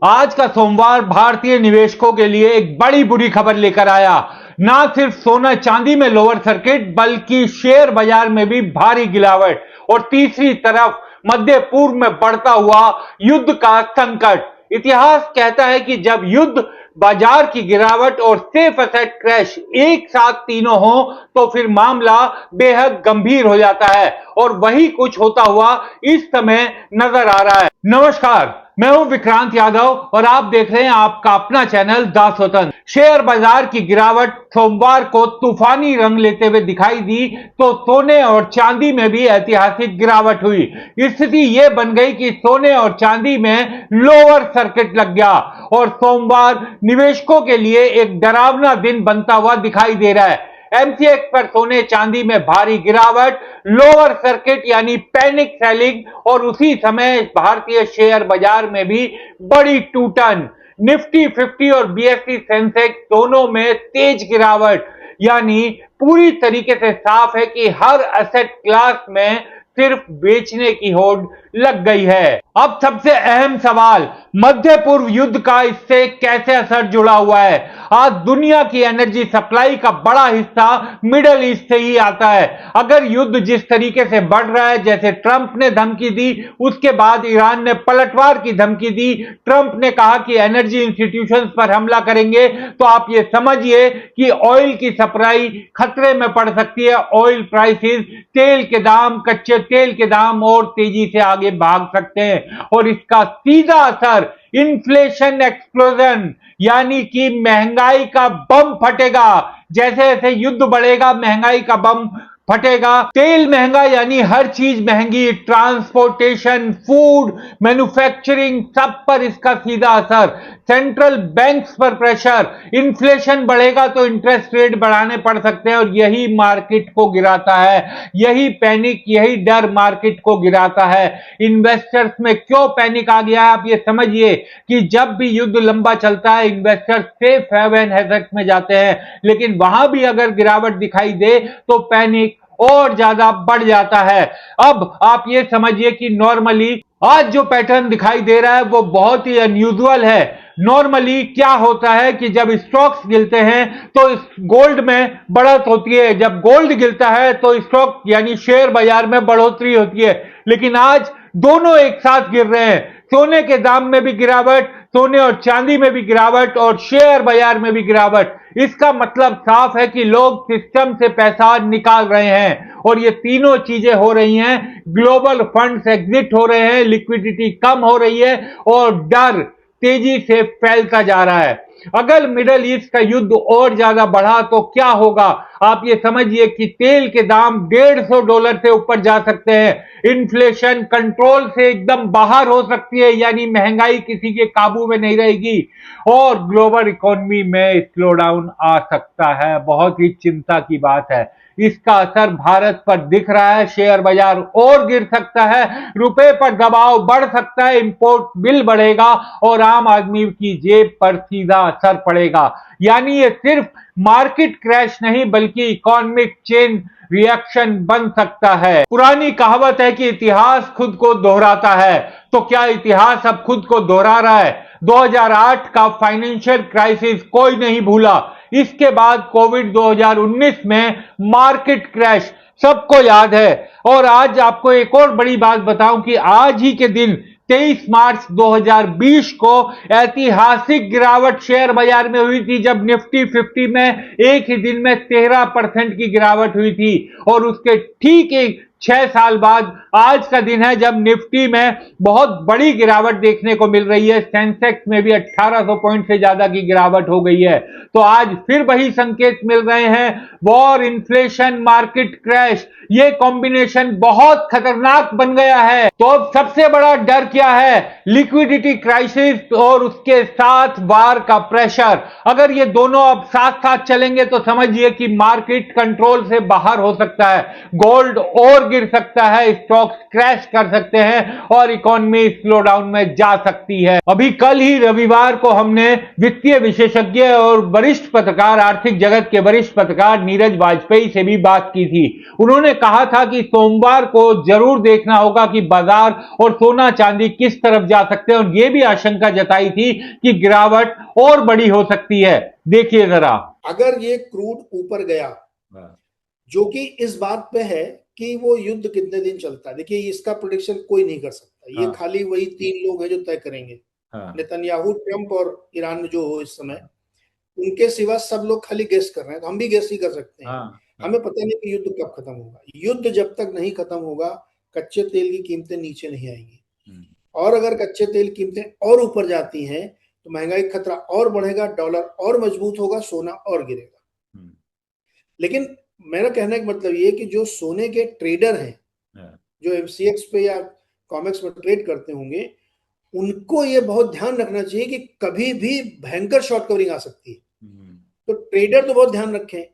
आज का सोमवार भारतीय निवेशकों के लिए एक बड़ी बुरी खबर लेकर आया। ना सिर्फ सोना चांदी में लोअर सर्किट बल्कि शेयर बाजार में भी भारी गिरावट और तीसरी तरफ मध्य पूर्व में बढ़ता हुआ युद्ध का संकट। इतिहास कहता है कि जब युद्ध, बाजार की गिरावट और सेफ एसेट क्रैश एक साथ तीनों हो तो फिर मामला बेहद गंभीर हो जाता है और वही कुछ होता हुआ इस समय नजर आ रहा है। नमस्कार, मैं हूं विक्रांत यादव और आप देख रहे हैं आपका अपना चैनल द स्वतंत्र। शेयर बाजार की गिरावट सोमवार को तूफानी रंग लेते हुए दिखाई दी तो सोने और चांदी में भी ऐतिहासिक गिरावट हुई। स्थिति यह बन गई कि सोने और चांदी में लोअर सर्किट लग गया और सोमवार निवेशकों के लिए एक डरावना दिन बनता हुआ दिखाई दे रहा है। एमसीएक्स पर सोने चांदी में भारी गिरावट, लोअर सर्किट यानी पैनिक सेलिंग और उसी समय भारतीय शेयर बाजार में भी बड़ी टूटन। निफ्टी 50 और बीएसई सेंसेक्स दोनों में तेज गिरावट, यानी पूरी तरीके से साफ है कि हर एसेट क्लास में सिर्फ बेचने की होड़ लग गई है। अब सबसे अहम सवाल, मध्य पूर्व युद्ध का इससे कैसे असर जुड़ा हुआ है? आज दुनिया की एनर्जी सप्लाई का बड़ा हिस्सा मिडल ईस्ट से ही आता है। अगर युद्ध जिस तरीके से बढ़ रहा है, जैसे ट्रंप ने धमकी दी, उसके बाद ईरान ने पलटवार की धमकी दी, ट्रंप ने कहा कि एनर्जी इंस्टीट्यूशंस पर हमला करेंगे, तो आप ये समझिए कि ऑयल की सप्लाई खतरे में पड़ सकती है। ऑयल प्राइसेस, तेल के दाम, कच्चे तेल के दाम और तेजी से आगे भाग सकते हैं और इसका सीधा असर इन्फ्लेशन एक्सप्लोजन यानी कि महंगाई का बम फटेगा। जैसे जैसे युद्ध बढ़ेगा महंगाई का बम फटेगा। तेल महंगा यानी हर चीज महंगी, ट्रांसपोर्टेशन, फूड, मैन्युफैक्चरिंग, सब पर इसका सीधा असर। सेंट्रल बैंक्स पर प्रेशर, इन्फ्लेशन बढ़ेगा तो इंटरेस्ट रेट बढ़ाने पड़ सकते हैं और यही मार्केट को गिराता है। यही पैनिक, यही डर मार्केट को गिराता है। इन्वेस्टर्स में क्यों पैनिक आ गया है, आप ये समझिए कि जब भी युद्ध लंबा चलता है इन्वेस्टर्स सेफ हेवन एसेट्स में जाते हैं, लेकिन वहां भी अगर गिरावट दिखाई दे तो पैनिक और ज्यादा बढ़ जाता है। अब आप ये समझिए कि नॉर्मली आज जो पैटर्न दिखाई दे रहा है वो बहुत ही अनयूजुअल है। नॉर्मली क्या होता है कि जब स्टॉक्स गिरते हैं तो गोल्ड में बढ़त होती है, जब गोल्ड गिरता है तो स्टॉक यानी शेयर बाजार में बढ़ोतरी होती है, लेकिन आज दोनों एक साथ गिर रहे हैं। सोने के दाम में भी गिरावट, सोने और चांदी में भी गिरावट और शेयर बाजार में भी गिरावट। इसका मतलब साफ है कि लोग सिस्टम से पैसा निकाल रहे हैं और ये तीनों चीजें हो रही हैं। ग्लोबल फंड्स एग्जिट हो रहे हैं, लिक्विडिटी कम हो रही है और डर तेजी से फैलता जा रहा है। अगर मिडल ईस्ट का युद्ध और ज्यादा बढ़ा तो क्या होगा? आप ये समझिए कि तेल के दाम $150 से ऊपर जा सकते हैं। इन्फ्लेशन कंट्रोल से एकदम बाहर हो सकती है, यानी महंगाई किसी के काबू में नहीं रहेगी और ग्लोबल इकोनॉमी में स्लो डाउन आ सकता है। बहुत ही चिंता की बात है। इसका असर भारत पर दिख रहा है। शेयर बाजार और गिर सकता है, रुपए पर दबाव बढ़ सकता है, इंपोर्ट बिल बढ़ेगा और आम आदमी की जेब पर सीधा असर पड़ेगा। यानी ये सिर्फ मार्केट क्रैश नहीं बल्कि इकोनॉमिक चेन रिएक्शन बन सकता है। पुरानी कहावत है कि इतिहास खुद को दोहराता है, तो क्या इतिहास अब खुद को दोहरा रहा है? 2008 का फाइनेंशियल क्राइसिस कोई नहीं भूला। इसके बाद कोविड 2019 में मार्केट क्रैश सबको याद है। और आज आपको एक और बड़ी बात बताऊं कि आज ही के दिन 23 मार्च 2020 को ऐतिहासिक गिरावट शेयर बाजार में हुई थी, जब निफ्टी 50 में एक ही दिन में 13% की गिरावट हुई थी और उसके ठीक एक 6 साल बाद आज का दिन है जब निफ्टी में बहुत बड़ी गिरावट देखने को मिल रही है। सेंसेक्स में भी 1800 पॉइंट से ज्यादा की गिरावट हो गई है। तो आज फिर वही संकेत मिल रहे हैं, वॉर, इन्फ्लेशन, मार्केट क्रैश, ये कॉम्बिनेशन बहुत खतरनाक बन गया है। तो अब सबसे बड़ा डर क्या है? लिक्विडिटी क्राइसिस और उसके साथ वार का प्रेशर। अगर ये दोनों अब साथ साथ चलेंगे तो समझिए कि मार्केट कंट्रोल से बाहर हो सकता है। गोल्ड और और गिर सकता है, स्टॉक्स क्रैश कर सकते हैं और इकोनॉमी स्लो डाउन में जा सकती है। अभी कल ही रविवार को हमने वित्तीय विशेषज्ञ और वरिष्ठ पत्रकार, आर्थिक जगत के वरिष्ठ पत्रकार नीरज वाजपेयी से भी बात की थी। उन्होंने कहा था कि सोमवार को जरूर देखना होगा कि बाजार और सोना चांदी किस तरफ जा सकते हैं, और यह भी आशंका जताई थी कि गिरावट और बड़ी हो सकती है। देखिए जरा, अगर ये क्रूड ऊपर गया, जो कि इस बात पे है कि वो युद्ध कितने दिन चलता है, देखिए इसका प्रेडिक्शन कोई नहीं कर सकता। ये खाली वही 3 लोग हैं जो तय करेंगे, नेतन्याहू, ट्रंप और ईरान में जो हो इस समय, उनके सिवा सब लोग खाली गेस कर रहे हैं। तो हम भी गेस ही कर सकते हैं। हमें पता नहीं कि युद्ध कब खत्म होगा। युद्ध जब तक नहीं खत्म होगा, कच्चे तेल की कीमतें नीचे नहीं आएंगी, और अगर कच्चे तेल कीमतें और ऊपर जाती हैं तो महंगाई खतरा और बढ़ेगा, डॉलर और मजबूत होगा, सोना और गिरेगा। लेकिन मेरा कहने का मतलब ये कि जो सोने के ट्रेडर हैं, जो एमसीएक्स पे या कॉमेक्स में ट्रेड करते होंगे, उनको ये बहुत ध्यान रखना चाहिए कि कभी भी भयंकर शॉर्ट कवरिंग आ सकती है। तो ट्रेडर तो बहुत ध्यान रखें,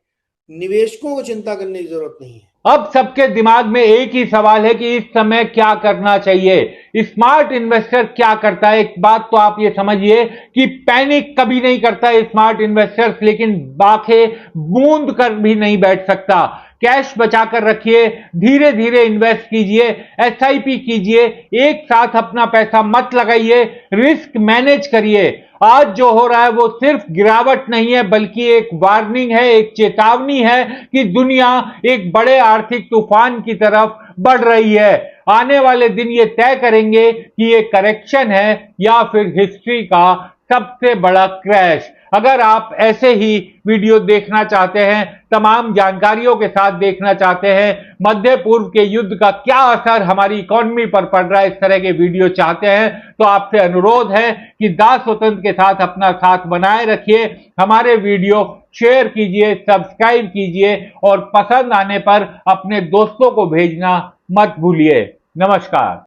निवेशकों को चिंता करने की जरूरत नहीं है। अब सबके दिमाग में एक ही सवाल है कि इस समय क्या करना चाहिए। स्मार्ट इन्वेस्टर क्या करता है? एक बात तो आप ये समझिए कि पैनिक कभी नहीं करता है स्मार्ट इन्वेस्टर्स, लेकिन बाखे बूंद कर भी नहीं बैठ सकता। कैश बचाकर रखिए, धीरे धीरे इन्वेस्ट कीजिए, एसआईपी कीजिए, एक साथ अपना पैसा मत लगाइए, रिस्क मैनेज करिए। आज जो हो रहा है वो सिर्फ गिरावट नहीं है, बल्कि एक वार्निंग है, एक चेतावनी है कि दुनिया एक बड़े आर्थिक तूफान की तरफ बढ़ रही है। आने वाले दिन ये तय करेंगे कि ये करेक्शन है या फिर हिस्ट्री का सबसे बड़ा क्रैश। अगर आप ऐसे ही वीडियो देखना चाहते हैं, तमाम जानकारियों के साथ देखना चाहते हैं, मध्य पूर्व के युद्ध का क्या असर हमारी इकोनॉमी पर पड़ रहा है, इस तरह के वीडियो चाहते हैं, तो आपसे अनुरोध है कि दास स्वतंत्र के साथ अपना साथ बनाए रखिए। हमारे वीडियो शेयर कीजिए, सब्सक्राइब कीजिए और पसंद आने पर अपने दोस्तों को भेजना मत भूलिए। नमस्कार।